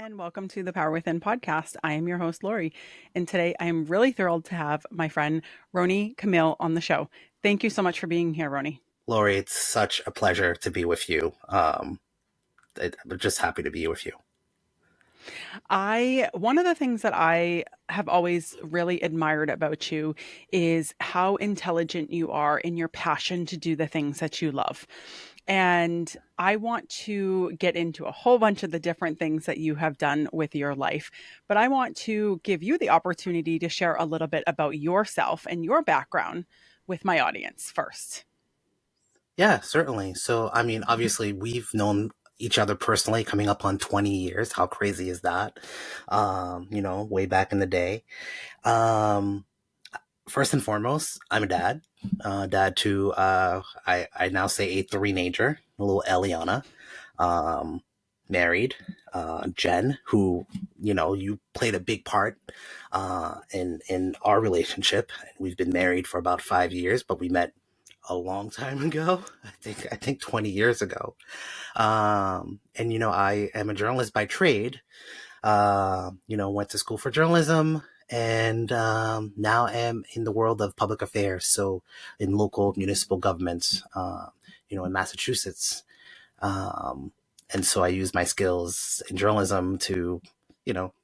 and welcome to the Power Within podcast. I am your host, Laurie, and today I am really thrilled to have my friend Rony Camille on the show. Thank you so much for being here, Rony. Laurie, it's such a pleasure to be with you. I'm just happy to be with you. One of the things that I have always really admired about you is how intelligent you are in your passion to do the things that you love. And I want to get into a whole bunch of the different things that you have done with your life, but I want to give you the opportunity to share a little bit about yourself and your background with my audience first. Yeah, certainly. So, I mean, obviously, we've known each other personally coming up on 20 years. How crazy is that? Way back in the day. Um, First and foremost, I'm a dad. Dad to, I now say a three-nager, a little Eliana. Um, Married, Jen, who, you played a big part in our relationship. We've been married for about 5 years, but we met a long time ago. I think 20 years ago. And I am a journalist by trade. Went to school for journalism, and now am in the world of public affairs. So in local municipal government, in Massachusetts. Um, and so I use my skills in journalism to,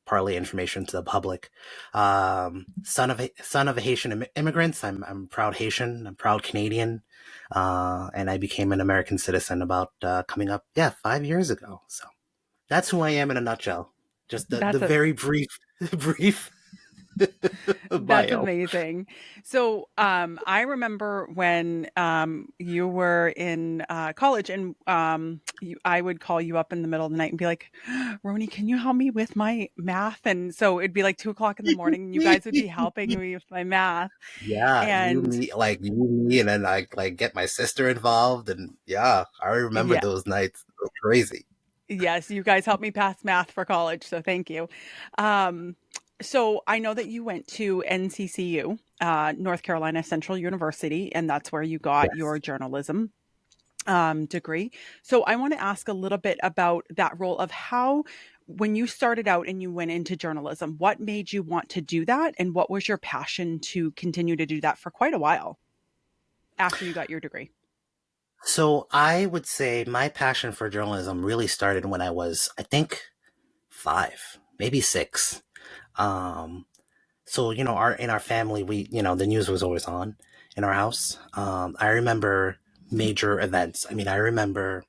parlay information to the public. Son of a Haitian immigrants. I'm proud Haitian. I'm proud Canadian. And I became an American citizen about coming up, 5 years ago. So that's who I am in a nutshell. Just the That's a very brief brief That's bio. amazing. So, I remember when you were in college, and I would call you up in the middle of the night and be like, "Rony, can you help me with my math?" And so it'd be like 2 o'clock in the morning, and you guys would be helping me with my math. Yeah, And you, me, and then I like get my sister involved, and yeah, I remember yeah, those nights. It was crazy. yes, you guys helped me pass math for college, so thank you. Um, so I know that you went to NCCU, North Carolina Central University, and that's where you got Yes. your journalism degree. So I want to ask a little bit about that role of how, when you started out and you went into journalism, what made you want to do that? And what was your passion to continue to do that for quite a while after you got your degree? So I would say my passion for journalism really started when I was, I think, 5, maybe 6. Um, so our in our family, we the news was always on in our house. I remember major events. I mean, I remember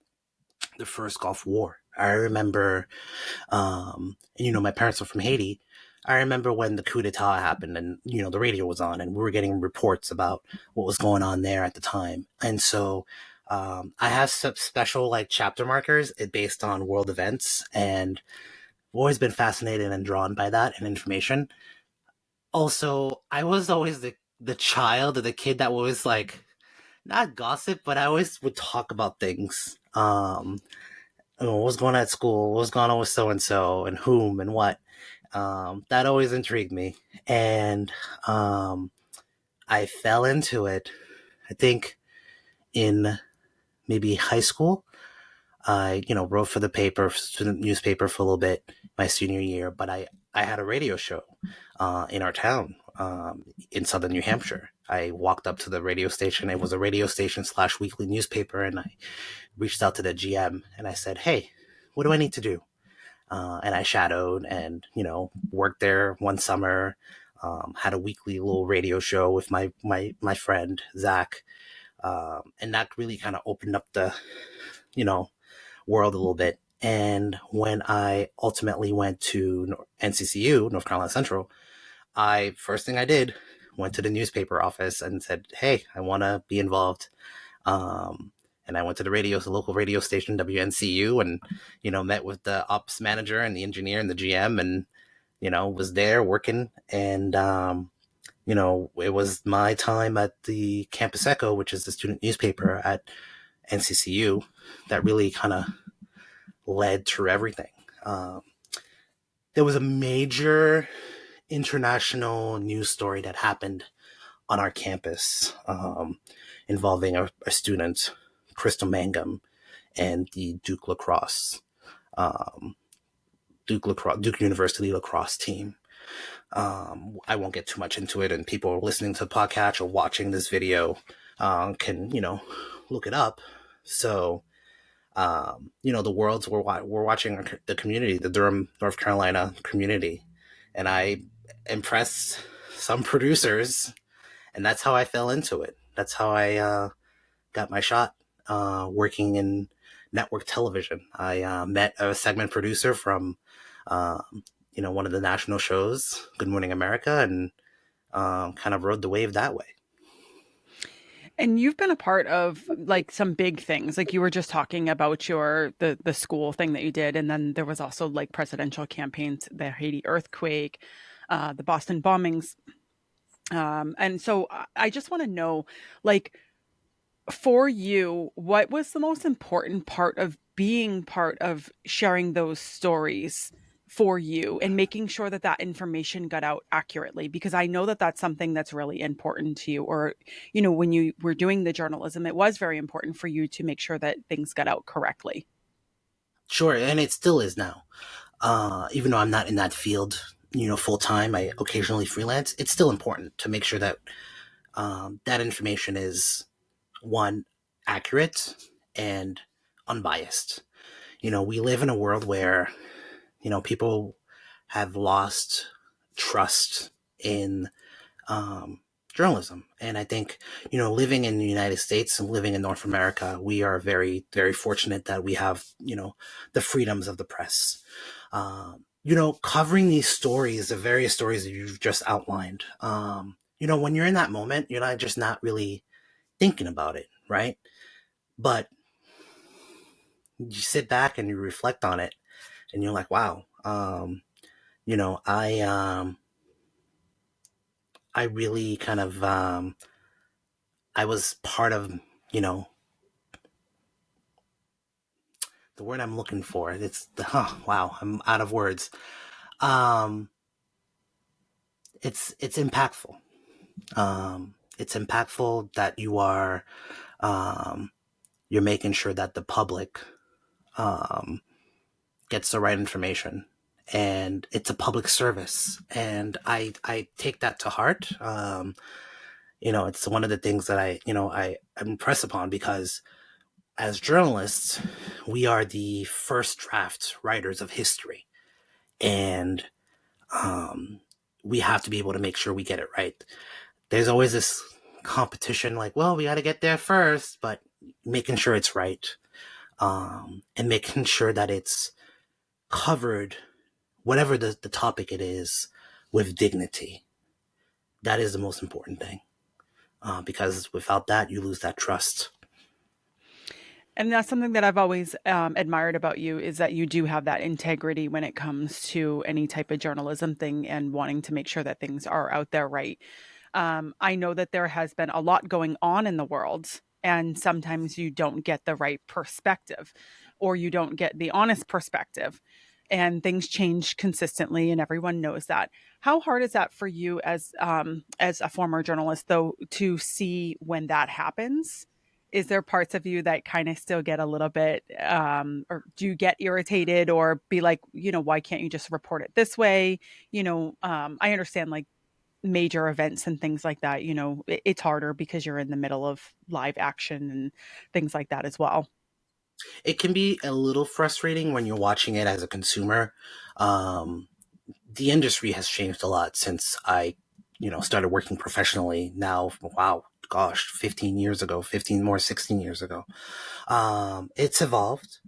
the first Gulf War. I remember, my parents are from Haiti. I remember when the coup d'etat happened, and the radio was on, and we were getting reports about what was going on there at the time. And so, I have some special like chapter markers based on world events, and I've always been fascinated and drawn by that and information. Also, I was always the child or the kid that was like not gossip, but I always would talk about things. What was going on at school, what was going on with so and so, and whom and what. That always intrigued me, and I fell into it. I think in maybe high school, I wrote for the paper, student newspaper for a little bit my senior year, but I had a radio show in our town in southern New Hampshire. I walked up to the radio station. It was a radio station slash weekly newspaper, and I reached out to the GM and I said, "Hey, what do I need to do?" And I shadowed and worked there one summer. Had a weekly little radio show with my friend Zach, and that really kind of opened up the you know world a little bit. And when I ultimately went to NCCU, North Carolina Central, I first thing I did went to the newspaper office and said, "Hey, I want to be involved." Um, and I went to the local radio station, WNCU, and met with the ops manager and the engineer and the GM, and was there working. And it was my time at the Campus Echo, which is the student newspaper at NCCU, that really kind of led to everything. Um, there was a major international news story that happened on our campus involving a student, Crystal Mangum, and the Duke lacrosse. Um, Duke University lacrosse team. I won't get too much into it, and people listening to the podcast or watching this video can, look it up. So, the worlds we're watching the community, the Durham, North Carolina community, and I impressed some producers, and that's how I fell into it. That's how I got my shot working in network television. I met a segment producer from, one of the national shows, Good Morning America, and kind of rode the wave that way. And you've been a part of like some big things. Like you were just talking about the school thing that you did, and then there was also like presidential campaigns, the Haiti earthquake, the Boston bombings. And so I just want to know, like, for you, what was the most important part of being part of sharing those stories for you and making sure that that information got out accurately? Because I know that that's something that's really important to you. Or, when you were doing the journalism, it was very important for you to make sure that things got out correctly. Sure, and it still is now. Even though I'm not in that field, full time, I occasionally freelance. It's still important to make sure that that information is one, accurate and unbiased. We live in a world where, people have lost trust in um, journalism. And I think, living in the United States and living in North America, we are very, very fortunate that we have, the freedoms of the press. Covering these stories, the various stories that you've just outlined, when you're in that moment, you're not really thinking about it, right? But you sit back and you reflect on it and you're like, wow, I really kind of, I was part of, you know, the word I'm looking for. It's the, wow, I'm out of words. Um, it's impactful. It's impactful that um, you're making sure that the public, um, gets the right information, and it's a public service. And I take that to heart. It's one of the things that I impress upon, because as journalists, we are the first draft writers of history, and um, we have to be able to make sure we get it right. There's always this competition, like, well, we got to get there first, but making sure it's right, and making sure that it's covered, whatever the topic it is, with dignity. That is the most important thing, because without that, you lose that trust. And that's something that I've always admired about you, is that you do have that integrity when it comes to any type of journalism thing and wanting to make sure that things are out there right. I know that there has been a lot going on in the world, and sometimes you don't get the right perspective, or you don't get the honest perspective, and things change consistently, and everyone knows that. How hard is that for you as a former journalist, though, to see when that happens? Is there parts of you that kind of still get a little bit, or do you get irritated or be like, why can't you just report it this way? I understand like major events and things like that, it's harder because you're in the middle of live action and things like that as well. It can be a little frustrating when you're watching it as a consumer. Um, the industry has changed a lot since I, started working professionally. Now, wow, gosh, 15 years ago, 15 more, 16 years ago. It's evolved.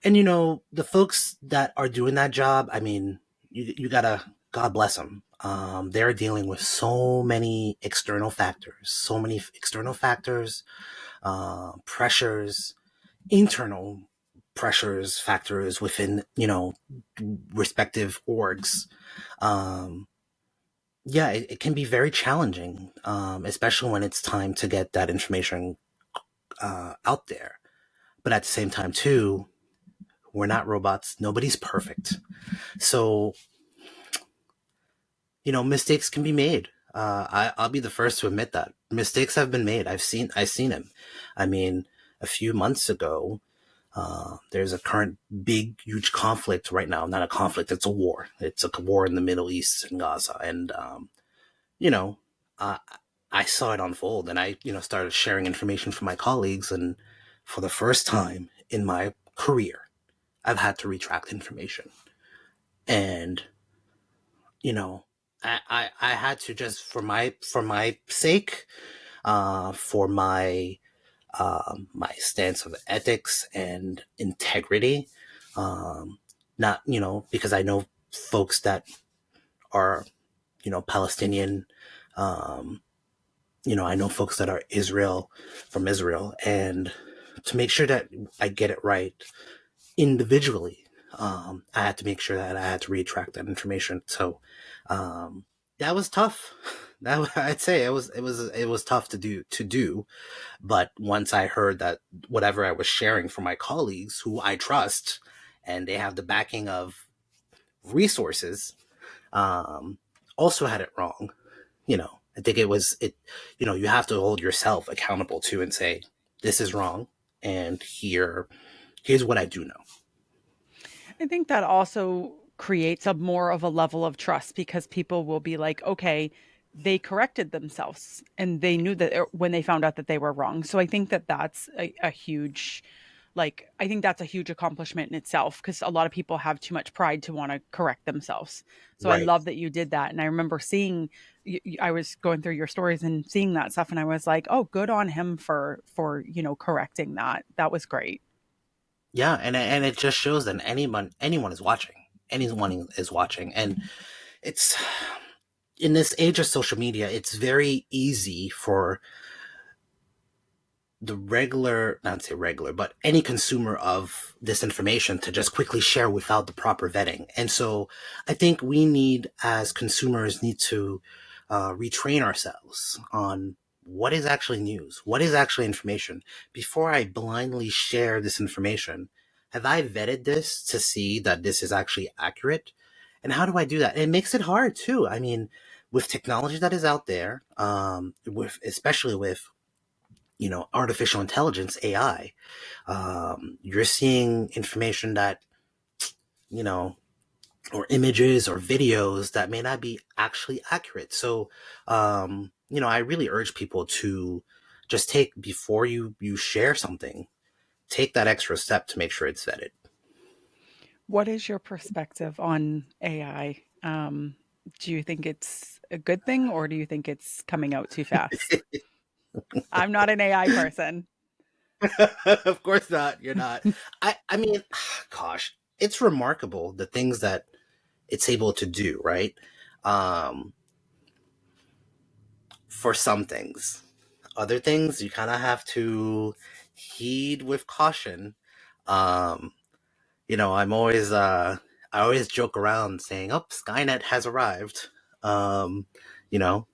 And, the folks that are doing that job, I mean, you gotta, God bless them. They're dealing with so many external factors, pressures, internal pressures, factors within, respective orgs. Um, yeah, it can be very challenging, especially when it's time to get that information out there. But at the same time, too, we're not robots. Nobody's perfect. So, mistakes can be made. I'll be the first to admit that mistakes have been made. I've seen him. I mean, a few months ago, There's a current big, huge conflict right now. Not a conflict, it's a war. It's a war in the Middle East in Gaza. And, you know, uh, I saw it unfold and I, started sharing information from my colleagues. And for the first time in my career, I've had to retract information. And, you know, I had to just for my sake, for my stance of ethics and integrity. Not, because I know folks that are, Palestinian. Um, I know folks that are from Israel, and to make sure that I get it right individually, I had to make sure that I had to retract that information. So, that was tough. That I'd say it was tough to do. But once I heard that whatever I was sharing from my colleagues who I trust and they have the backing of resources, um, also had it wrong, I think you have to hold yourself accountable to and say, this is wrong. And here's what I do know. I think that also creates a more of a level of trust because people will be like, okay, they corrected themselves and they knew that when they found out that they were wrong. So I think that that's a huge, like, I think that's a huge accomplishment in itself because a lot of people have too much pride to want to correct themselves. So I Right. love that you did that. And I remember seeing, I was going through your stories and seeing that stuff. And I was like, oh, good on him for correcting that. That was great. Yeah. And it just shows that anyone is watching. Anyone is watching. And it's in this age of social media, it's very easy for the regular, not say regular, but any consumer of this information to just quickly share without the proper vetting. And so I think we as consumers, need to retrain ourselves on what is actually news, what is actually information. Before I blindly share this information, have I vetted this to see that this is actually accurate? And how do I do that? And it makes it hard too. I mean, with technology that is out there, especially with artificial intelligence, AI, you're seeing information that, you know, or images or videos that may not be actually accurate. So, I really urge people to just before you share something, take that extra step to make sure it's vetted. What is your perspective on AI? Do you think it's a good thing or do you think it's coming out too fast? I'm not an AI person. Of course not. You're not. I mean, gosh, it's remarkable the things that it's able to do, right? Um, for some things. Other things you kind of have to heed with caution. Um, I always joke around saying, "Oh, Skynet has arrived." Um, you know,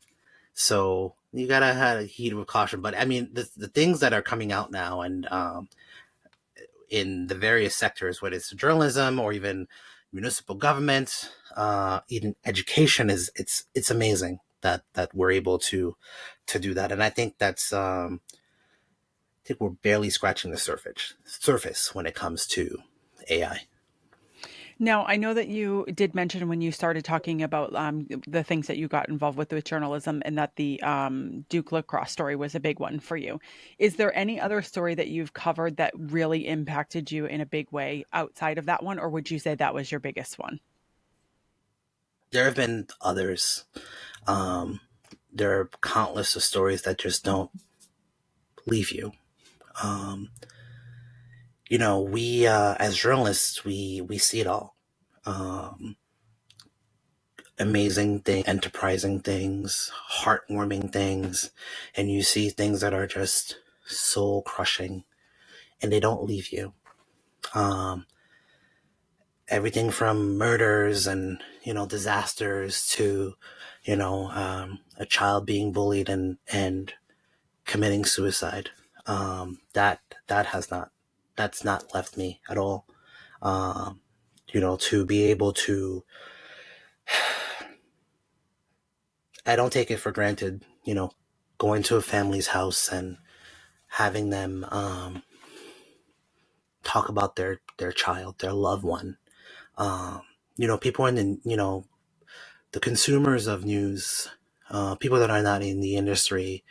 so you gotta have heed with caution. But I mean, the things that are coming out now, and in the various sectors, whether it's journalism or even municipal government, even education, it's amazing that we're able to do that. And I think I think we're barely scratching the surface when it comes to AI. Now, I know that you did mention when you started talking about the things that you got involved with journalism and that the Duke lacrosse story was a big one for you. Is there any other story that you've covered that really impacted you in a big way outside of that one, or would you say that was your biggest one? There have been others. Um, there are countless of stories that just don't leave you. Um, we as journalists, we see it all. Um, Amazing things, enterprising things, heartwarming things, and you see things that are just soul crushing, and they don't leave you. Um, Everything from murders and disasters to a child being bullied and committing suicide. That has not that's not left me at all. Um, to be able to, I don't take it for granted. Going to a family's house and having them talk about their child, their loved one. People in the, the consumers of news, people that are not in the industry,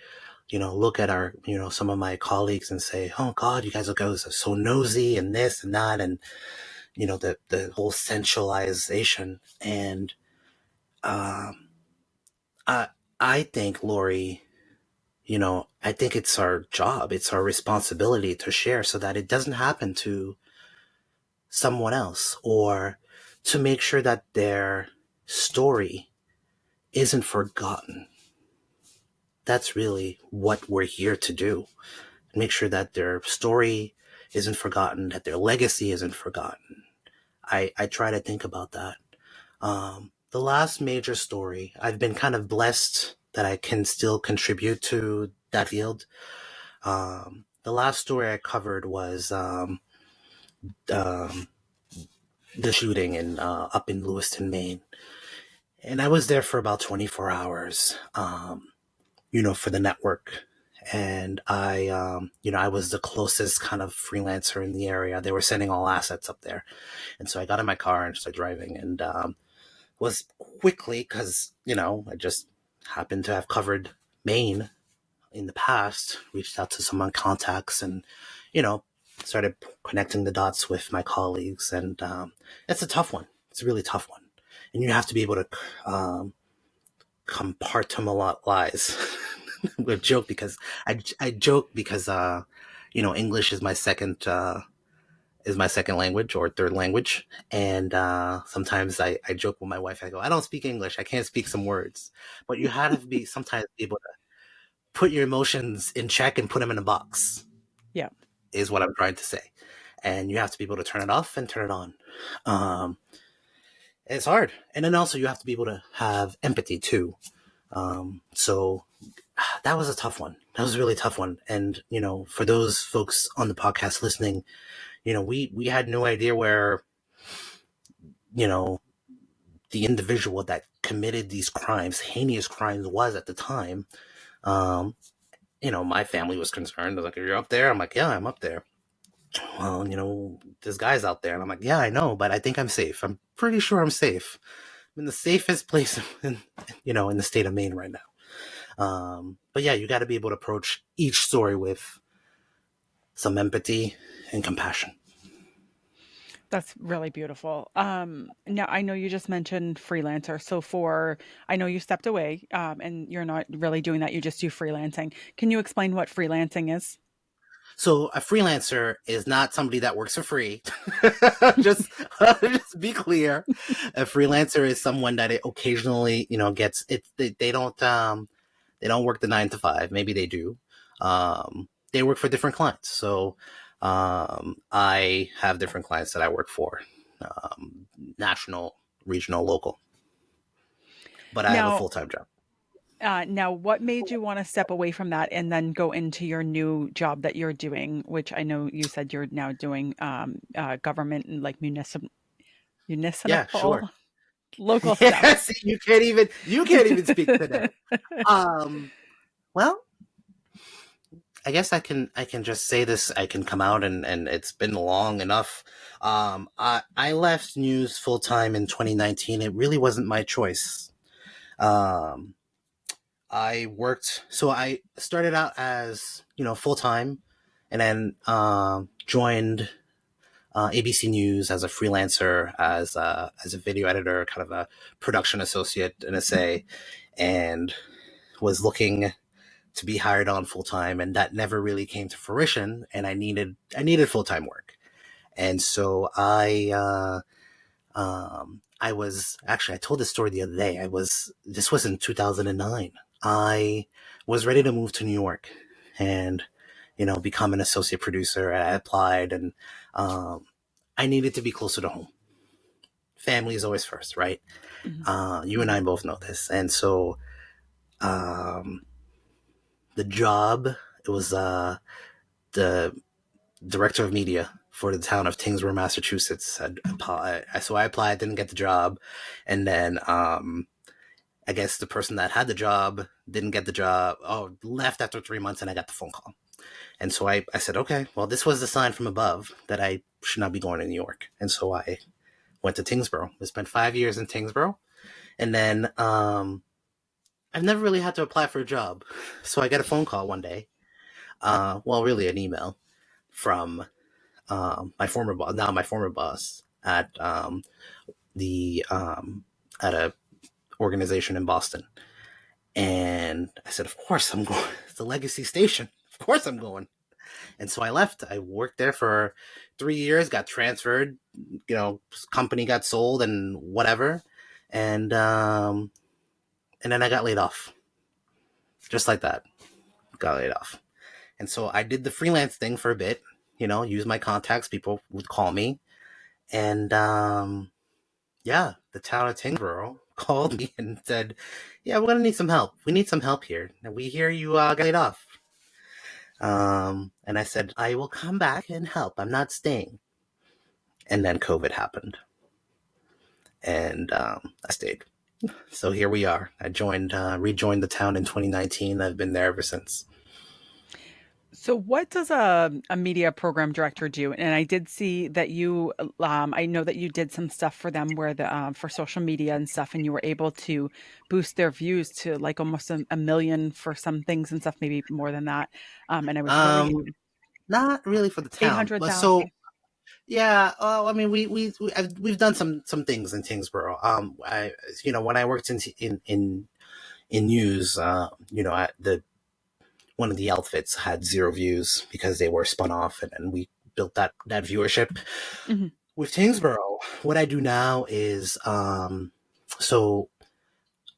look at our, some of my colleagues and say, oh God, you guys are so nosy and this and that. And, the whole centralization. And, um, I, I think, Laurie, I think it's our job, it's our responsibility to share so that it doesn't happen to someone else, or to make sure that their story isn't forgotten. That's really what we're here to do. Make sure that their story isn't forgotten, that their legacy isn't forgotten. I try to think about that. The last major story, I've been kind of blessed that I can still contribute to that field. The last story I covered was um, the shooting in up in Lewiston, Maine, and I was there for about 24 hours. For the network. And I was the closest kind of freelancer in the area. They were sending all assets up there. And so I got in my car and started driving, and was quickly, because, I just happened to have covered Maine in the past, reached out to some of my contacts, and, you know, started connecting the dots with my colleagues. And it's a tough one. It's a really tough one. And you have to be able to um, compartmentalize. We joke because I joke because English is my second language or third language, and sometimes I joke with my wife. I go, I don't speak English, I can't speak some words, but you have to be sometimes able to put your emotions in check and put them in a box. Yeah. Is what I'm trying to say, and you have to be able to turn it off and turn it on. Um, it's hard, and then also you have to be able to have empathy too. So that was a tough one. That was a really tough one. And, for those folks on the podcast listening, we had no idea where, you know, the individual that committed these crimes, heinous crimes, was at the time. Um, my family was concerned. They're like, are you up there? I'm like, yeah, I'm up there. Well, this guy's out there. And I'm like, yeah, I know, but I think I'm safe. I'm pretty sure I'm safe. I'm in the safest place in the state of Maine right now. But yeah, you got to be able to approach each story with some empathy and compassion. That's really beautiful. Now I know you just mentioned freelancer. So I know you stepped away, and you're not really doing that. You just do freelancing. Can you explain what freelancing is? So a freelancer is not somebody that works for free. just just be clear. A freelancer is someone that it occasionally, gets it. They don't work the 9 to 5. Maybe they do. They work for different clients. So I have different clients that I work for, national, regional, local. But I have a Now, full time job. now, what made you want to step away from that and then go into your new job that you're doing, which I know you said you're now doing government and like Yeah, sure. municipal local stuff. Yes, you can't even speak today. Um, well, I guess I can just say this. I can come out, and it's been long enough. I left news full time in 2019. It really wasn't my choice. Um, so I started out as full time, and then joined ABC News as a freelancer, as a video editor, kind of a production associate, an SA, and was looking to be hired on full time, and that never really came to fruition. And I needed full time work, and so I was actually, I told this story the other day. This was in 2009. I was ready to move to New York, and become an associate producer. I applied, and um, I needed to be closer to home. Family is always first, right? Mhm. You and I both know this, and so um, the job, it was the director of media for the town of Tingsboro, Massachusetts. So I applied, didn't get the job, and then I guess the person that had the job didn't get the job. Oh, left after 3 months, and I got the phone call. And so I said, okay, well, this was the sign from above that I should not be going to New York. And so I went to Tingsboro. I spent 5 years in Tingsboro. And then I've never really had to apply for a job. So I got a phone call one day, well, really an email from my former boss, now my former boss the at a organization in Boston. And I said, of course I'm going. It's the legacy station. Of course I'm going. And so I left. I worked there for 3 years, got transferred, company got sold and whatever. And then I got laid off. Just like that. Got laid off. And so I did the freelance thing for a bit, use my contacts. People would call me. And yeah, the town of Tingsboro called me and said, yeah, we're going to need some help. We need some help here. And we hear you got laid off. And I said, I will come back and help. I'm not staying. And then COVID happened. And I stayed. So here we are. I rejoined the town in 2019. I've been there ever since. So, what does a media program director do? And I did see that I know that you did some stuff for them where for social media and stuff, and you were able to boost their views to like almost a million for some things and stuff, maybe more than that. And I was really Um, Not really for the town, but so 800,000. yeah. I mean, we've done some things in Tingsboro. When I worked in news, the one of the outfits had 0 views because they were spun off, and we built that viewership Hmm. with Tingsboro. What I do now is so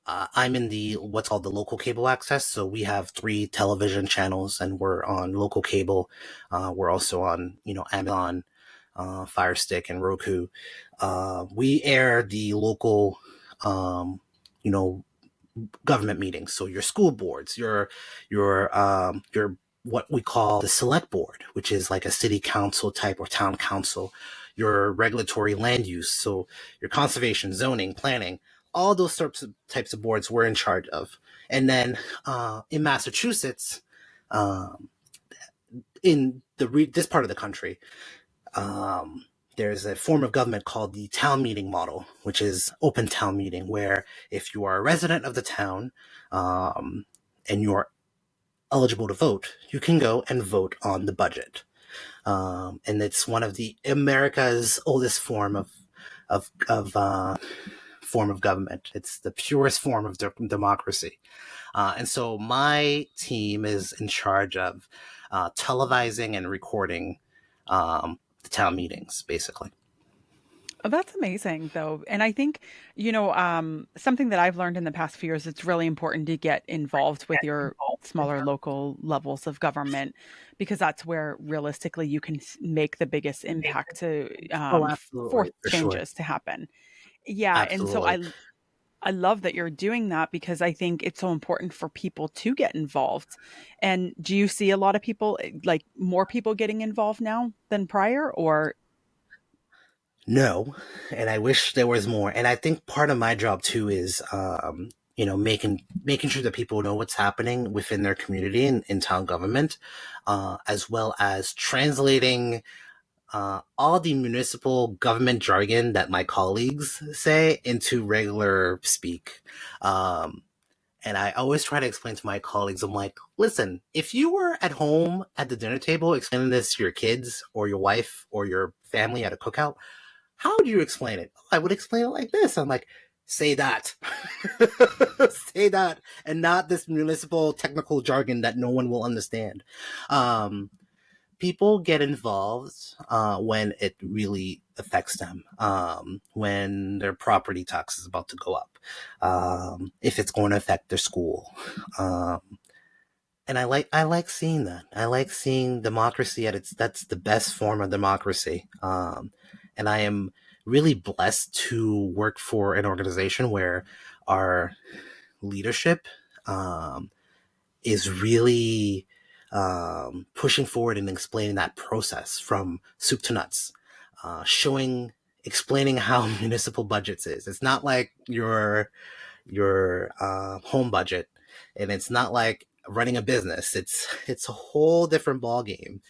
I'm in the what's called the local cable access. So we have 3 television channels, and we're on local cable. We're also on Amazon, Fire Stick, and Roku. We air the local, you know, government meetings. So your school boards, your what we call the select board, which is like a city council type or town council, your regulatory land use, so your conservation, zoning, planning, all those types of boards we're in charge of. And then in Massachusetts, um, in this part of the country, um, there's a form of government called the town meeting model, which is open town meeting, where if you are a resident of the town and you're eligible to vote, you can go and vote on the budget. And it's one of the America's oldest form of government. It's the purest form of democracy. And so my team is in charge of televising and recording the town meetings, basically. Oh, that's amazing, though. And I think, something that I've learned in the past few years, it's really important to get involved with your smaller local levels of government because that's where realistically you can make the biggest impact to Oh, force absolutely, for sure. changes to happen. Yeah, and so Absolutely. I love that you're doing that because I think it's so important for people to get involved. And do you see a lot of people, like more people getting involved now than prior, or No, and I wish there was more. And I think part of my job too is, making sure that people know what's happening within their community and in town government, as well as translating all the municipal government jargon that my colleagues say into regular speak. Um, and I always try to explain to my colleagues, I'm like, listen, if you were at home at the dinner table explaining this to your kids or your wife or your family at a cookout, how do you explain it? Oh, I would explain it like this. I'm like, say that. Say that, and not this municipal technical jargon that no one will understand. Um, People get involved when it really affects them, when their property tax is about to go up, if it's going to affect their school. Um, and I like seeing that. I like seeing democracy at its that's the best form of democracy. And I am really blessed to work for an organization where our leadership um, is really pushing forward and explaining that process from soup to nuts, explaining how municipal budgets is. It's not like your home budget, and it's not like running a business. It's a whole different ball game,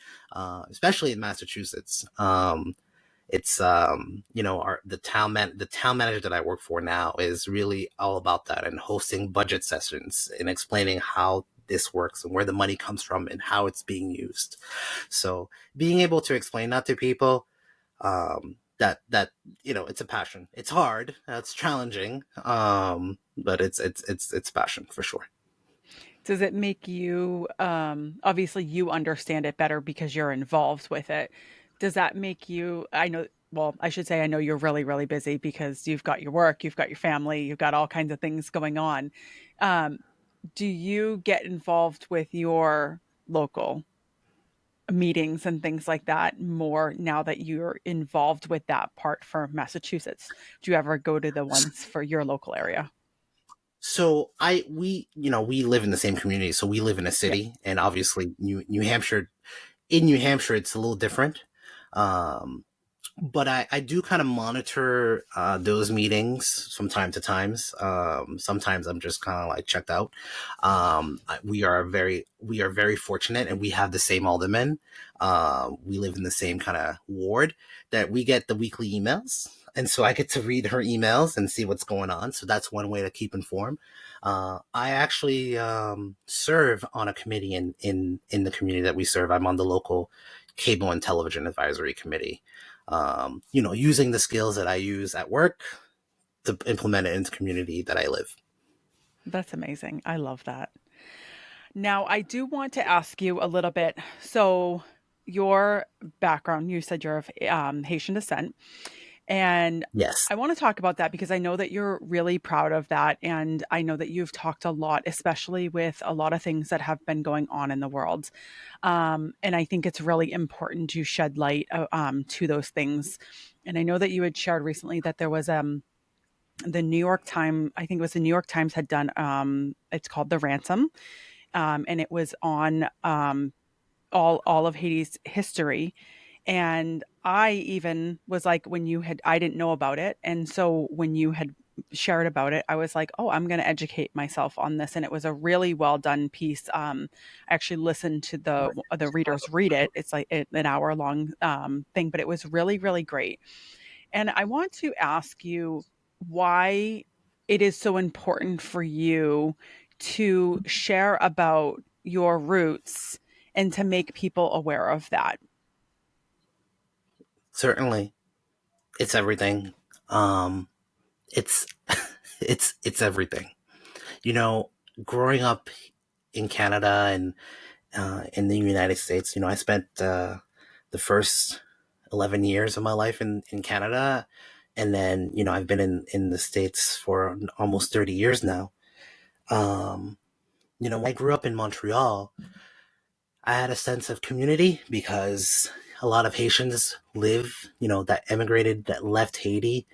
especially in Massachusetts. It's you know, the town manager that I work for now is really all about that, and hosting budget sessions and explaining how this works and where the money comes from and how it's being used. So being able to explain that to people, that you know, it's a passion. It's hard, it's challenging, but it's passion for sure. Does it make you, obviously you understand it better because you're involved with it. Does that make you, I know, well, I should say I know you're really, really busy because you've got your work, you've got your family, you've got all kinds of things going on. Um, do you get involved with your local meetings and things like that more now that you're involved with that part for Massachusetts? Do you ever go to the ones for your local area? So we, you know, we live in the same community, so we live in a Yeah. city, and obviously New Hampshire, in New Hampshire it's a little different. Um, but I do kind of monitor those meetings from time to times. Sometimes I'm just kind of like checked out. We are very fortunate, and we have the same alderman. We live in the same kind of ward that we get the weekly emails. And so I get to read her emails and see what's going on. So that's one way to keep informed. I actually serve on a committee in the community that we serve. I'm on the local cable and television advisory committee. You know, using the skills that I use at work to implement it into the community that I live. That's amazing. I love that. Now, I do want to ask you a little bit. So, your background, you said you're of Haitian descent. And Yes, I want to talk about that because I know that you're really proud of that. And I know that you've talked a lot, especially with a lot of things that have been going on in the world. And I think it's really important to shed light to those things. And I know that you had shared recently that there was the New York Times, I think it was the New York Times had done, it's called The Ransom, and it was on all of Haiti's history. And I even was like, when you had, I didn't know about it, and so when you had shared about it, I was like, oh, I'm going to educate myself on this. And it was a really well done piece. I actually listened to the readers read it. It's like an hour long thing, but it was really really great. And I want to ask you why it is so important for you to share about your roots and to make people aware of that. certainly. It's everything. Um, it's it's everything. You know, growing up in Canada and in the United States, you know, I spent the first 11 years of my life in Canada, and then you know I've been in the States for almost 30 years now. Um, you know, when I grew up in Montreal, I had a sense of community because a lot of Haitians live, you know, that emigrated, that left Haiti,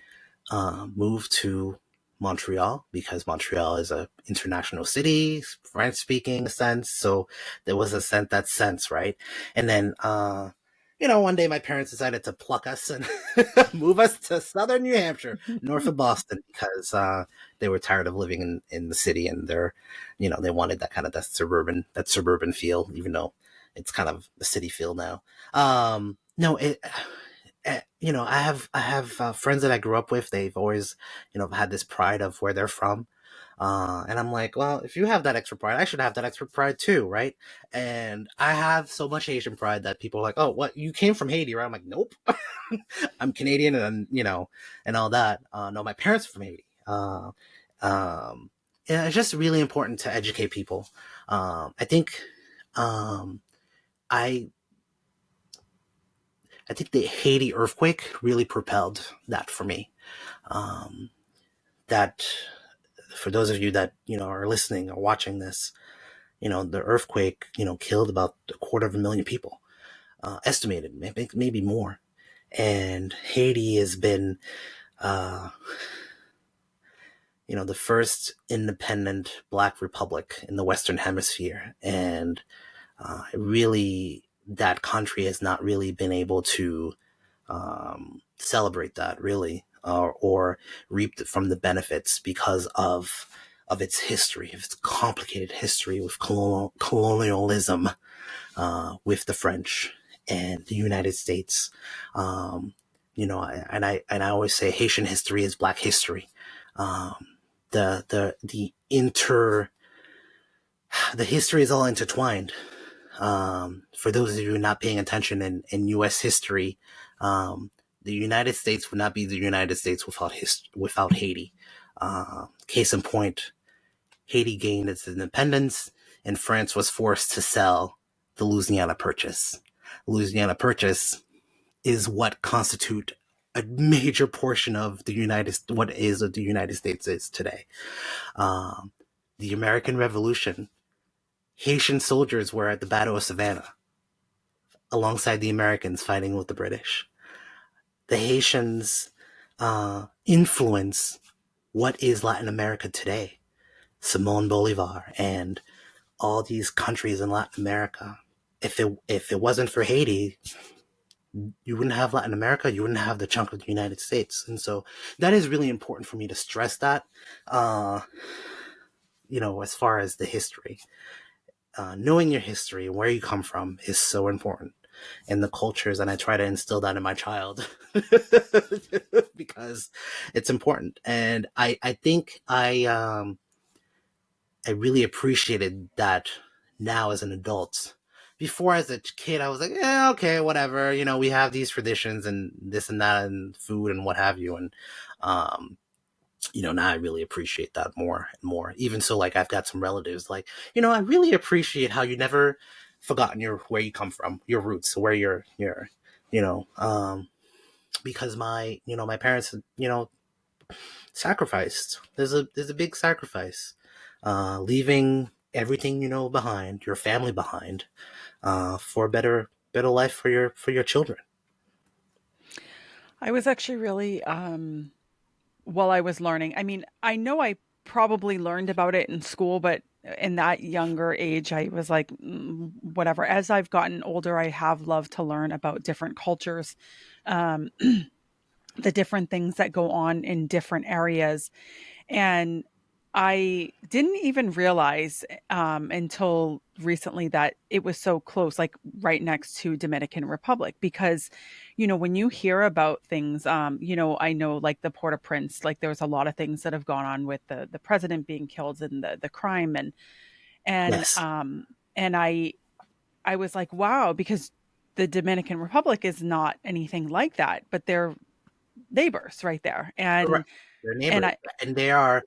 moved to Montreal because Montreal is a international city, French speaking sense. So there was a sense, that sense, right? And then, you know, one day my parents decided to pluck us and move us to southern New Hampshire, north of Boston, because they were tired of living in the city, and they're, you know, they wanted that kind of that suburban feel, even though it's kind of a city feel now. No, you know, I have friends that I grew up with. They've always, you know, had this pride of where they're from, and I'm like, well, if you have that extra pride, I should have that extra pride too, right? And I have so much Asian pride that people are like, oh, what, you came from Haiti, right? I'm like, nope, I'm Canadian, and you know, and all that. No, my parents are from Haiti. Um, yeah, it's just really important to educate people. I think um, I I think the Haiti earthquake really propelled that for me. Um, that for those of you that you know are listening or watching this, you know the earthquake, you know, killed about 250,000 people, estimated, maybe more. And Haiti has been, uh, you know, the first independent Black republic in the Western Hemisphere, and really that country has not really been able to celebrate that really, or reap from the benefits because of of its history, of its complicated history with colonialism, with the French and the United States. Um, and I always say Haitian history is Black history. Um, the inter the history is all intertwined. For those of you not paying attention in U.S. history, the United States would not be the United States without Haiti. Case in point, Haiti gained its independence, and France was forced to sell the Louisiana Purchase. Louisiana Purchase is what constitute a major portion of what is the United States is today. Um, the American Revolution, Haitian soldiers were at the Battle of Savannah alongside the Americans fighting with the British. The Haitians influence what is Latin America today. Simon Bolivar and all these countries in Latin America. If it wasn't for Haiti, you wouldn't have Latin America. You wouldn't have the chunk of the United States. And so that is really important for me to stress that. Uh, as far as the history, knowing your history and where you come from is so important, and the cultures. And I try to instill that in my child because it's important. And I think I really appreciated that now as an adult. Before, as a kid, I was like, yeah, okay, whatever. We have these traditions and this and that and food and what have you. And, now I really appreciate that more and more. Even so, like, I've got some relatives, like, I really appreciate how you never forgotten where you come from, your roots, where you know, um, because my parents, sacrificed. There's a big sacrifice, leaving everything behind, your family behind, for a better life for your children. I was actually really, while I was learning, I mean, I know I probably learned about it in school, but in that younger age, I was like, whatever. As I've gotten older, I have loved to learn about different cultures, um, the different things that go on in different areas. And I didn't even realize until recently that it was so close, like right next to Dominican Republic. Because, when you hear about things, I know like the Port-au-Prince, like there was a lot of things that have gone on with the president being killed and the crime and Yes, um and I was like, wow, because the Dominican Republic is not anything like that, but they're neighbors right there, correct. and They're and neighbors, I and they are.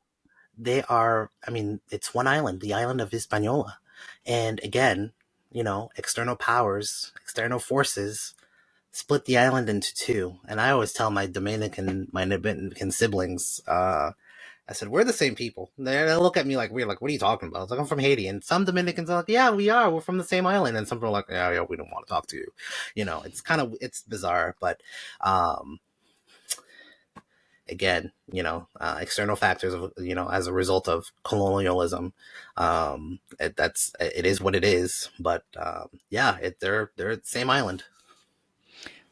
I mean, it's one island, the island of Hispaniola, and again, external powers, external forces split the island into two. And I always tell my Dominican siblings, I said, we're the same people. They look at me like weird, like, what are you talking about? I was like, I'm from Haiti. And some Dominicans are like, yeah, we are. We're from the same island. And some people are like, yeah, yeah, we don't want to talk to you. It's bizarre. But um, again, external factors, as a result of colonialism, it is what it is. But yeah, they're the same island.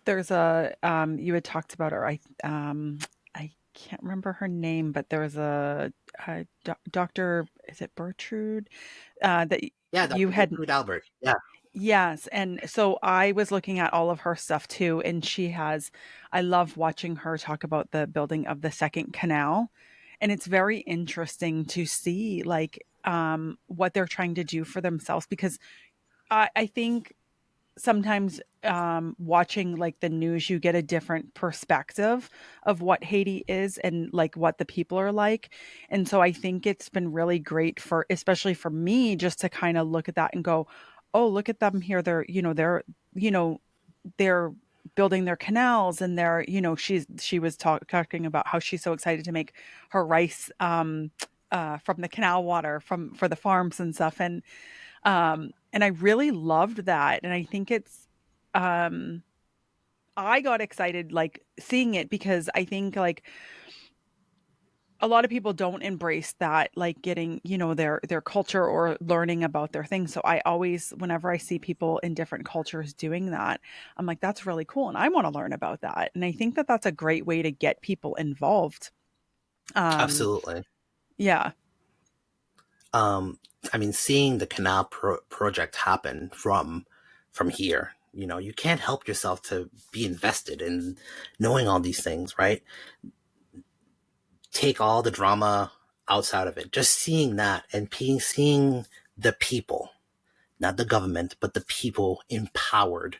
there's a you had talked about her. I can't remember her name, but there was Doctor. Is it Bertrude? That Yeah, you Dr. had. Gertrude Albert. Yeah. Yes, and so I was looking at all of her stuff too, and I love watching her talk about the building of the second canal, and it's very interesting to see like what they're trying to do for themselves because I think sometimes watching like the news you get a different perspective of what Haiti is and like what the people are like, and so I think it's been really great for especially for me just to kind of look at that and go, oh, look at them here, you know they're building their canals and she was talking about how she's so excited to make her rice from the canal water from for the farms and stuff, and I really loved that, and I think um I got excited like seeing it because I think like a lot of people don't embrace that, like getting, their culture or learning about their things. So I always, whenever I see people in different cultures doing that, I'm like, that's really cool. And I want to learn about that. And I think that that's a great way to get people involved. Um, Absolutely. yeah. um, I mean, seeing the project happen from here, you can't help yourself to be invested in knowing all these things, right? Take all the drama outside of it. Just seeing that and seeing the people, not the government, but the people empowered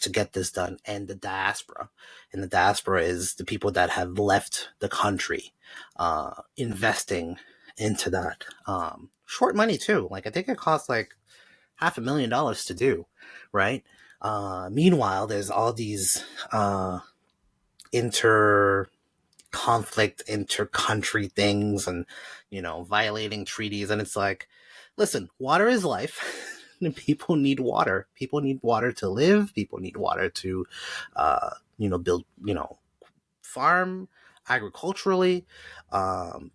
to get this done, and the diaspora. And the diaspora is the people that have left the country, investing into that. Short money too. Like I think it costs like $500,000 to do, right? Meanwhile, there's all these inter conflict, inter-country things, and violating treaties. And it's like, listen, water is life. People need water. People need water to live. People need water to build, farm agriculturally.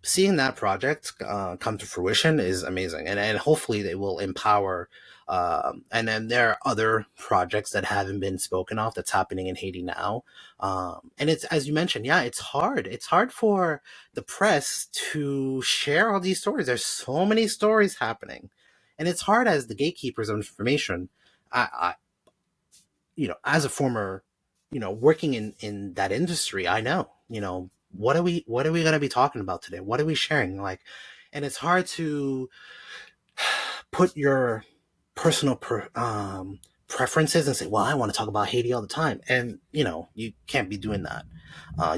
Seeing that project come to fruition is amazing, and hopefully they will empower. And then there are other projects that haven't been spoken of that's happening in Haiti now. And it's, as you mentioned, yeah, it's hard. It's hard for the press to share all these stories. There's so many stories happening, and it's hard as the gatekeepers of information. I as a former, working in that industry, I know, what are we going to be talking about today? What are we sharing? Like, and it's hard to put your personal preferences and say, well, I want to talk about Haiti all the time. And, you can't be doing that.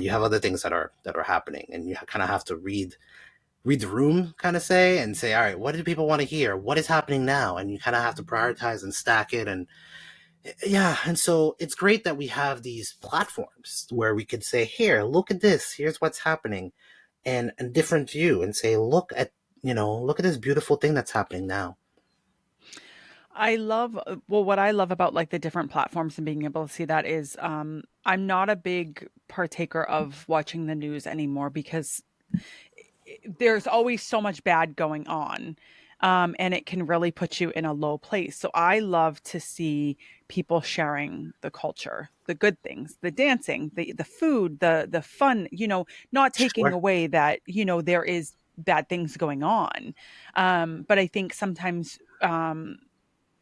You have other things that are happening, and you kind of have to read the room, kind of say, all right, what do people want to hear? What is happening now? And you kind of have to prioritize and stack it. And yeah, and so it's great that we have these platforms where we could say, here, look at this, here's what's happening, and a different view, and say, look at this beautiful thing that's happening now. I love well, what I love about like the different platforms and being able to see that is I'm not a big partaker of watching the news anymore because there's always so much bad going on. And it can really put you in a low place. So I love to see people sharing the culture, the good things, the dancing, the food, the fun, not taking Sure. away that, there is bad things going on. But I think sometimes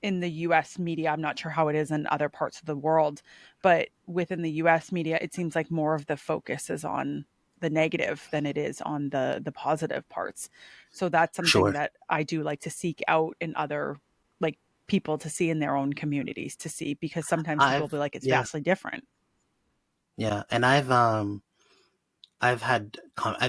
in the US media, I'm not sure how it is in other parts of the world, but within the US media, it seems like more of the focus is on the negative than it is on the positive parts. So that's something Sure. that I do like to seek out in other like people to see in their own communities to see because sometimes people will I've be like it's Yeah, vastly different. yeah, and I've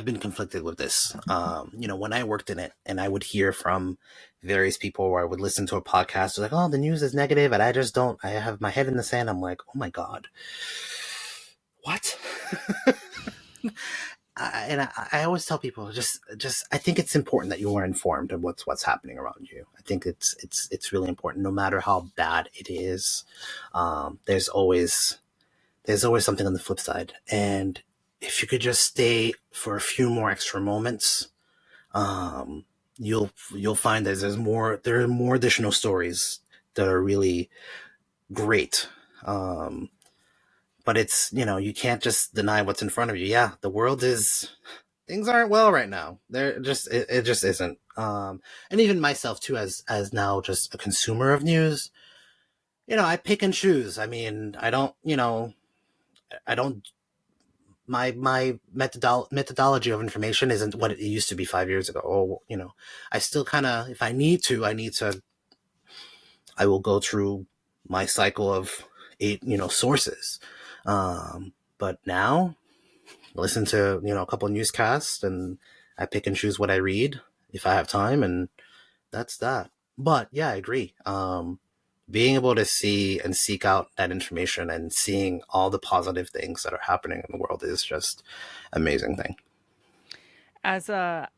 been conflicted with this. When I worked in it, and I would hear from various people, where I would listen to a podcast like, oh, the news is negative, and I just don't. I have my head in the sand. I'm like, oh my god, what? I always tell people, just I think it's important that you are informed of what's happening around you. I think it's really important, no matter how bad it is. There's always something on the flip side, and if you could just stay for a few more extra moments, um, you'll find that there are more additional stories that are really great. Um, but it's, you can't just deny what's in front of you. Yeah, the world is things aren't well right now. It just isn't. And even myself too, as now just a consumer of news, I pick and choose. I mean, I don't my methodology of information isn't what it used to be 5 years ago. Or, I still kind of, if I will go through my cycle of 8, sources. But now listen to, a couple of newscasts, and I pick and choose what I read if I have time. And that's that. But yeah, I agree. Being able to see and seek out that information and seeing all the positive things that are happening in the world is just amazing thing. As a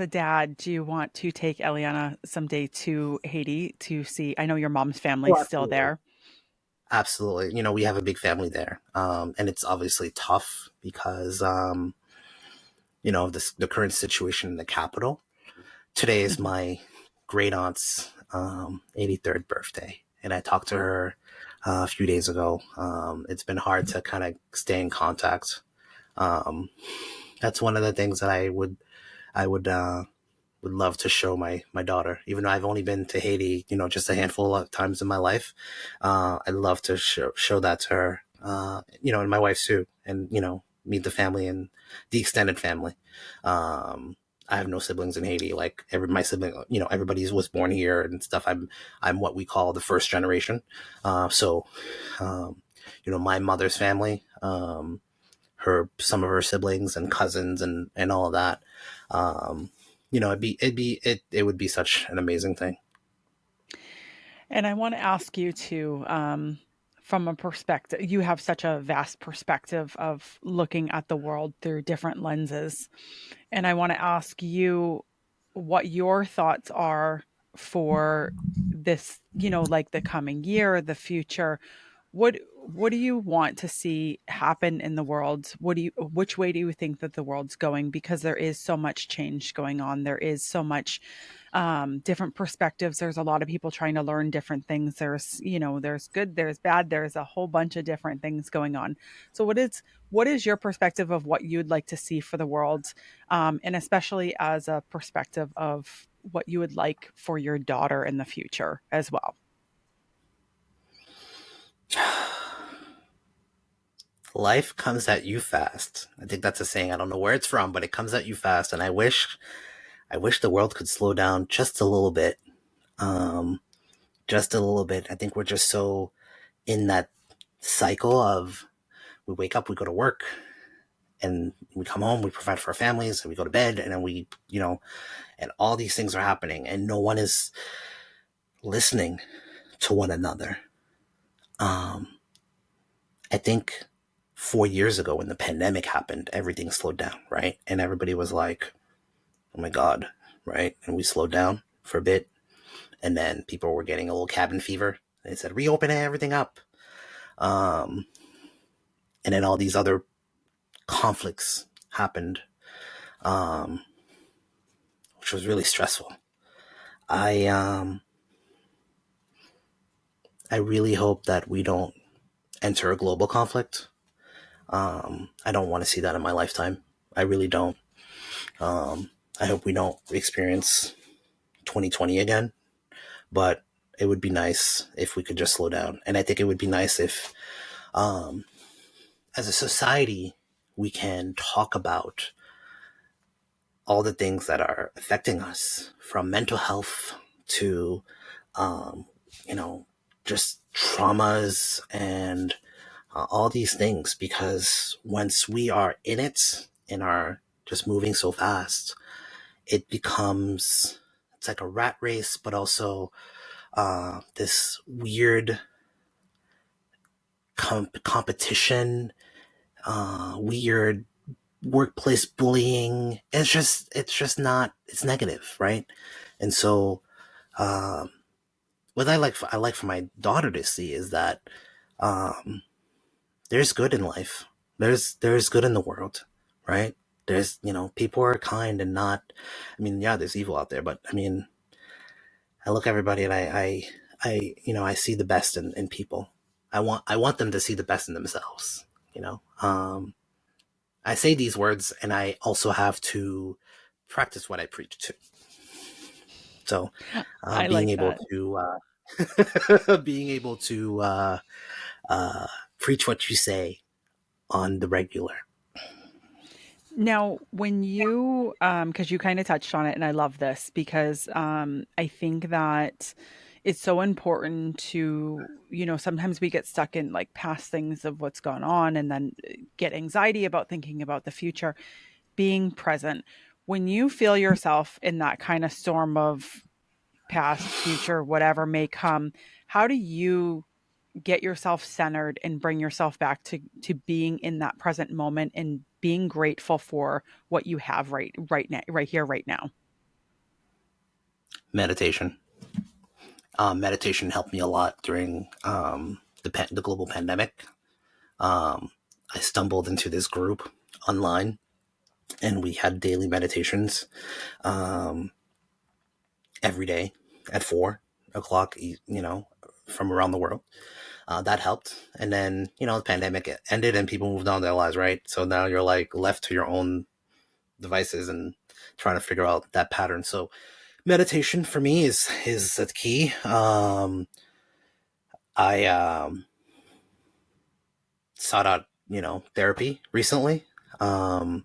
dad, do you want to take Eliana someday to Haiti to see? I know your mom's Oh, family's still absolutely. there. Absolutely. We have a big family there. And it's obviously tough because, the current situation in the capital. Today is Mhm. my great aunt's 83rd birthday. And I talked to her a few days ago. It's been hard to kind of stay in contact. Um, that's one of the things that I would would love to show my daughter, even though I've only been to Haiti, just a handful of times in my life. I'd love to show that to her, and my wife too, and meet the family and the extended family. Um, I have no siblings in Haiti. Like my sibling, everybody was born here and stuff. I'm what we call the first generation. So, um, my mother's family, some of her siblings and cousins and all of that. Um, it would be such an amazing thing. And I want to ask you to, from a perspective, you have such a vast perspective of looking at the world through different lenses. And I want to ask you what your thoughts are for this, like the coming year, the future. What do you want to see happen in the world? Which way do you think that the world's going? Because there is so much change going on. There is so much different perspectives. There's a lot of people trying to learn different things. There's good, there's bad, there's a whole bunch of different things going on. So what is your perspective of what you'd like to see for the world? And especially as a perspective of what you would like for your daughter in the future as well. Life comes at you fast. I think that's a saying. I don't know where it's from, but it comes at you fast. And I wish the world could slow down just a little bit. Um, just a little bit. I think we're just so in that cycle of we wake up, we go to work, and we come home, we provide for our families, and we go to bed, and then and all these things are happening, and no one is listening to one another. Um, I think 4 years ago when the pandemic happened, everything slowed down, right? And everybody was like, oh my God, right? And we slowed down for a bit. And then people were getting a little cabin fever. They said, reopen everything up. Um, and then all these other conflicts happened, um, which was really stressful. I I really hope that we don't enter a global conflict. I don't want to see that in my lifetime. I really don't. I hope we don't experience 2020 again, but it would be nice if we could just slow down. And I think it would be nice if, as a society, we can talk about all the things that are affecting us, from mental health to, um, you know, just traumas and all these things. Because once we are in it and are just moving so fast, it becomes, it's like a rat race, but also this weird competition, weird workplace bullying. It's just not, it's negative, right? And so what I like for my daughter to see is that um, there's good in life. There's good in the world, right? There's, people are kind and not. I mean, yeah, there's evil out there, but I mean, I look at everybody and I see the best in people. I want them to see the best in themselves. I say these words and I also have to practice what I preach to. So, I being like able that. to being able to uh, preach what you say on the regular. Now, when you, because you kind of touched on it, and I love this because I think that it's so important to, sometimes we get stuck in like past things of what's gone on and then get anxiety about thinking about the future, being present. When you feel yourself in that kind of storm of past, future, whatever may come, how do you get yourself centered and bring yourself back to being in that present moment and being grateful for what you have right now, right here, right now? Meditation. Meditation helped me a lot during the global pandemic. Um, I stumbled into this group online, and we had daily meditations um, every day at 4 o'clock. From around the world. That helped. And then the pandemic ended and people moved on their lives, right? So now you're like left to your own devices and trying to figure out that pattern. So meditation for me is the key. I sought out, therapy recently. Um,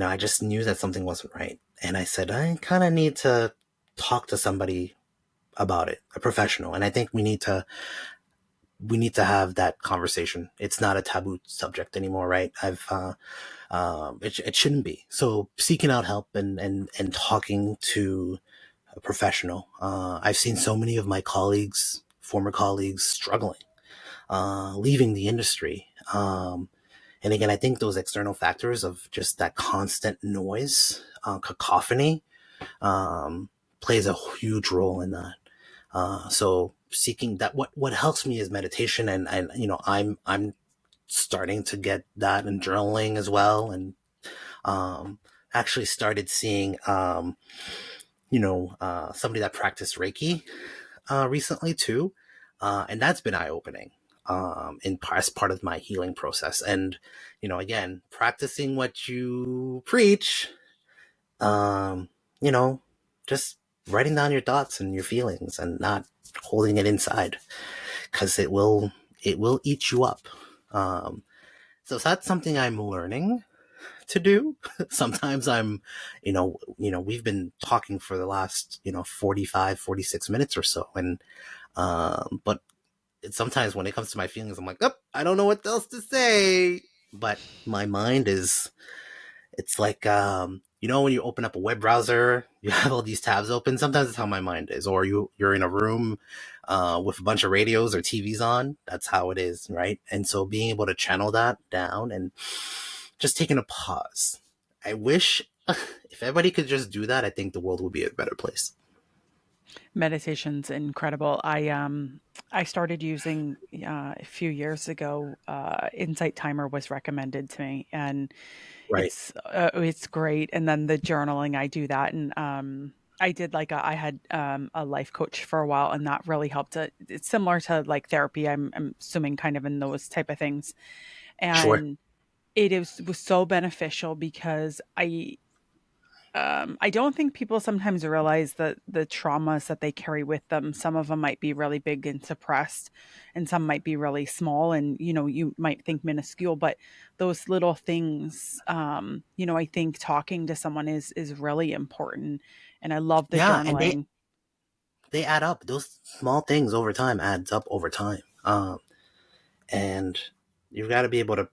I just knew that something wasn't right. And I said, I kind of need to talk to somebody about it, a professional. And I think we need to have that conversation. It's not a taboo subject anymore, right? It shouldn't be. So seeking out help and talking to a professional. I've seen so many of my colleagues, former colleagues, struggling, leaving the industry. And again, I think those external factors of just that constant noise, cacophony, plays a huge role in that. So seeking that, what helps me is meditation, and I'm starting to get that in journaling as well, and um, actually started seeing somebody that practiced Reiki recently too, and that's been eye opening. As part of my healing process, and again, practicing what you preach, um, you know, just writing down your thoughts and your feelings and not holding it inside, because it will eat you up. Um, so that's something I'm learning to do. Sometimes we've been talking for the last 45, 46 minutes or so, and but sometimes when it comes to my feelings, I'm like, oh, I don't know what else to say. But my mind is, it's like, when you open up a web browser, you have all these tabs open. Sometimes that's how my mind is. Or you're in a room with a bunch of radios or TVs on. That's how it is, right? And so being able to channel that down and just taking a pause. I wish if everybody could just do that, I think the world would be a better place. Meditation's incredible. I started using a few years ago. Insight Timer was recommended to me, and Right. it's great. And then the journaling, I do that, and I did I had a life coach for a while, and that really helped. It's similar to like therapy. I'm assuming kind of in those type of things, Sure. and was so beneficial because I don't think people sometimes realize that the traumas that they carry with them, some of them might be really big and suppressed, and some might be really small and, you might think minuscule, but those little things, I think talking to someone is really important. And I love the Yeah. And they, journaling. they add up. Those small things over time adds up over time. And you've got to be able to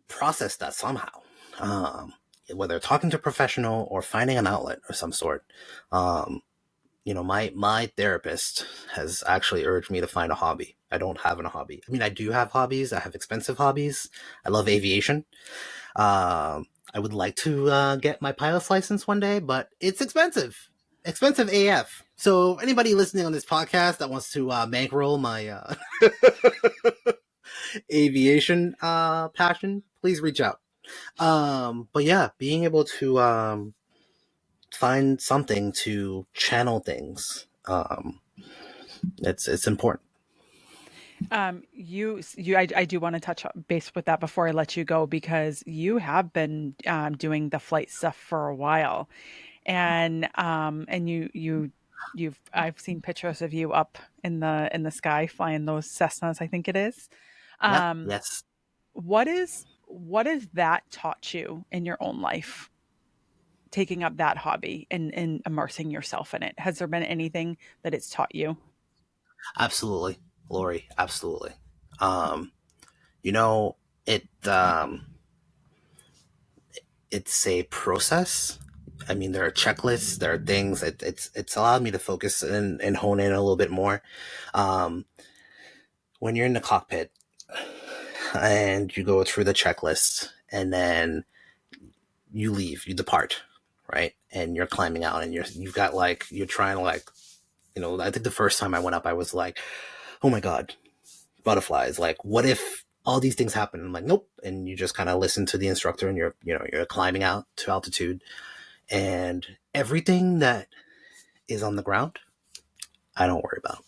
process that somehow. Um, Whether talking to a professional or finding an outlet of some sort. Um, my therapist has actually urged me to find a hobby. I don't have a hobby. I mean, I do have hobbies. I have expensive hobbies. I love aviation. I would like to get my pilot's license one day, but it's expensive. Expensive AF. So anybody listening on this podcast that wants to bankroll my aviation passion, please reach out. But yeah, being able to find something to channel things, it's important. I do want to touch base with that before I let you go, because you have been doing the flight stuff for a while, and I've seen pictures of you up in the sky flying those Cessnas, I think it is. Yep. Um, Yes. what has that taught you in your own life? Taking up that hobby and immersing yourself in it. Has there been anything that it's taught you? Absolutely, Laurie. Absolutely. Um, you know, it it's a process. I mean, there are checklists, there are things. It's allowed me to focus and hone in a little bit more. Um, when you're in the cockpit and you go through the checklist, and then you depart, right? And you're climbing out, and you've got like you're trying to like, I think the first time I went up, I was like, oh my god, butterflies. Like, what if all these things happen? I'm like, nope. And you just kind of listen to the instructor, and you're climbing out to altitude, and everything that is on the ground, I don't worry about.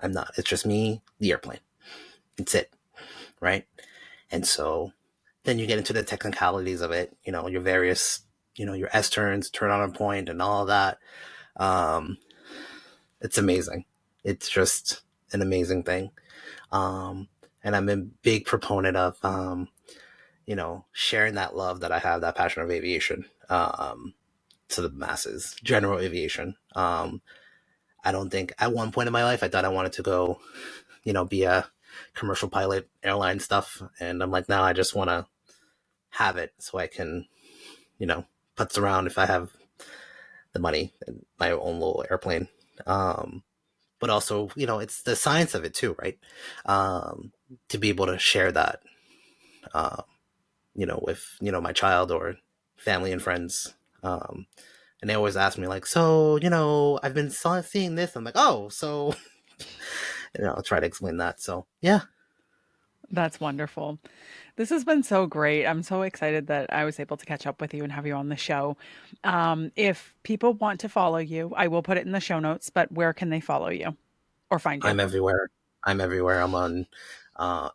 I'm not. It's just me, the airplane. That's it, right? And so then you get into the technicalities of it, your various, your S turns, turn on a point, and all of that. Um, it's amazing. It's just an amazing thing. Um, and I'm a big proponent of, sharing that love that I have, that passion of aviation, to the masses, general aviation. I don't think at one point in my life I thought I wanted to go, be a commercial pilot, airline stuff. And I'm like, now I just want to have it so I can, you know, putz around if I have the money and my own little airplane. Um, but also, it's the science of it too, right? Um, to be able to share that, uh, with, my child or family and friends. And they always ask me like, so, I've been seeing this. I'm like, oh, so, I'll try to explain that. So yeah, That's wonderful. This has been so great. I'm so excited that I was able to catch up with you and have you on the show. If people want to follow you, I will put it in the show notes, but where can they follow you or find you? I'm everywhere. I'm everywhere. I'm on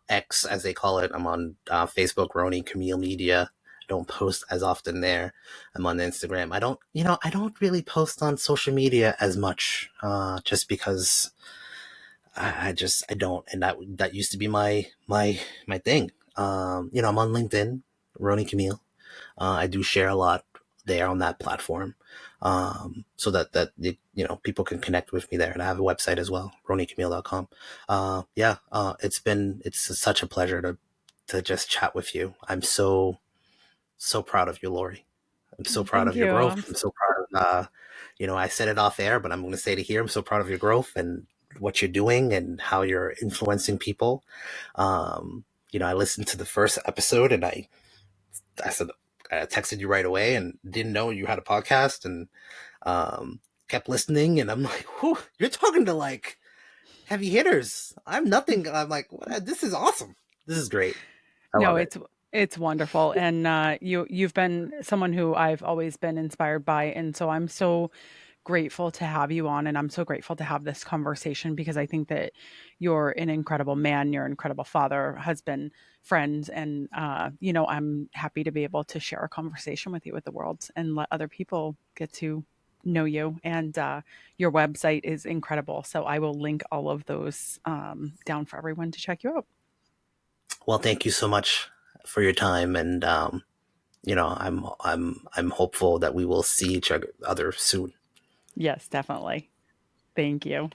X, as they call it. I'm on Facebook, Rony Camille Media. I don't post as often there. I'm on Instagram. I don't really post on social media as much, just because I don't, and that used to be my thing. I'm on LinkedIn, Rony Camille. I do share a lot there on that platform, so that people can connect with me there. And I have a website as well, ronnycamille.com. Yeah, it's such a pleasure to just chat with you. I'm so proud of you, Laurie. I'm so Well, proud thank of your you. growth. I'm so proud of, I said it off air, but I'm going to say it here. I'm so proud of your growth and what you're doing and how you're influencing people. I listened to the first episode, and I said, I texted you right away and didn't know you had a podcast, and kept listening. And I'm like, whew, you're talking to like heavy hitters. I'm nothing. I'm like, what? This is awesome. This is great. I No, love it. it's wonderful, and you've been someone who I've always been inspired by, and so I'm so grateful to have you on, and I'm so grateful to have this conversation because I think that you're an incredible man, you're an incredible father, husband, friend, and I'm happy to be able to share a conversation with you with the world and let other people get to know you. And your website is incredible, so I will link all of those down for everyone to check you out. Well, thank you so much for your time, and I'm hopeful that we will see each other soon. Yes, definitely. Thank you.